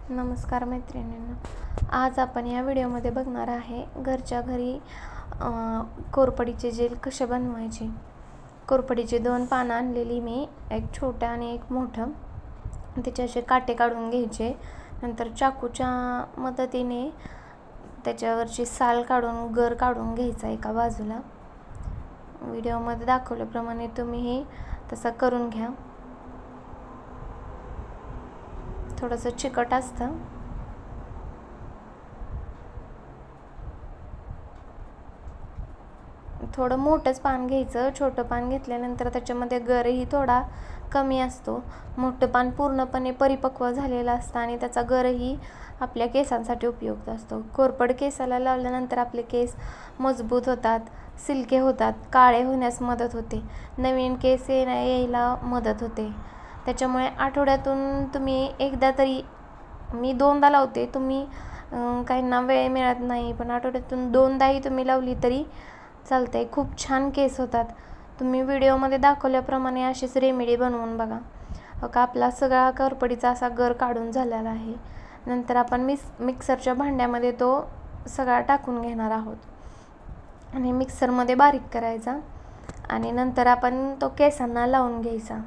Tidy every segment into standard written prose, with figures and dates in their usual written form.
नमस्कार मैत्रिणींनो, आज आपण या व्हिडिओमध्ये बघणार आहे घरच्या घरी कोरफडीचे जेल कसे बनवायचे। कोरफडीचे 2 पानं आणलेली मी, एक छोटं आणि एक मोठं। त्याचे असे काटे काढून घ्यायचे, नंतर चाकूच्या मदतीने त्याच्यावरची साल काढून गर काढून घ्यायचा एका बाजूला। व्हिडिओमध्ये दाखवल्याप्रमाणे तुम्हीही तसं करून घ्या। थोडंसं चिकट असतं, थोडं मोठंच पान घ्यायचं। छोटं पान घेतल्यानंतर त्याच्यामध्ये गरही थोडा कमी असतो। मोठं पान पूर्णपणे परिपक्व झालेलं असतं आणि त्याचा गरही आपल्या केसांसाठी उपयुक्त असतो। कोरफड केसाला लावल्यानंतर आपले केस मजबूत होतात, सिल्की होतात, काळे होण्यास मदत होते, नवीन केस यायला मदत होते। त्याच्यामुळे आठवड्यातून तुम्ही एकदा तरी, मी 2दा लावते, तुम्ही काहींना वेळ मिळत नाही पण आठवड्यातून 2दाही तुम्ही लावली तरी चालते। खूप छान केस होतात। तुम्ही व्हिडिओमध्ये दाखवल्याप्रमाणे अशीच रेमेडी बनवून बघा। का आपला सगळा कोरफडीचा असा गर काढून झालेला आहे। नंतर आपण मिक्सरच्या भांड्यामध्ये तो सगळा टाकून घेणार आहोत आणि मिक्सरमध्ये बारीक करायचा आणि नंतर आपण तो केसांना लावून घ्यायचा।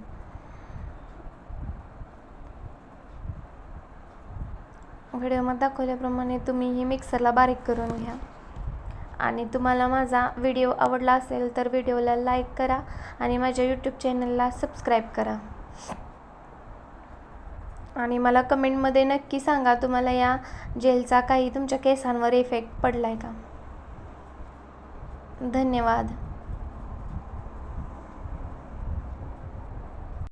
व्हिडिओमध्ये दाखवल्याप्रमाणे तुम्हीही मिक्सरला बारीक करून घ्या। आणि तुम्हाला माझा व्हिडिओ आवडला असेल तर व्हिडिओला लाईक करा आणि माझ्या यूट्यूब चॅनलला सबस्क्राईब करा। आणि मला कमेंटमध्ये नक्की सांगा तुम्हाला या जेलचा काही तुमच्या केसांवर इफेक्ट पडलाय का। धन्यवाद।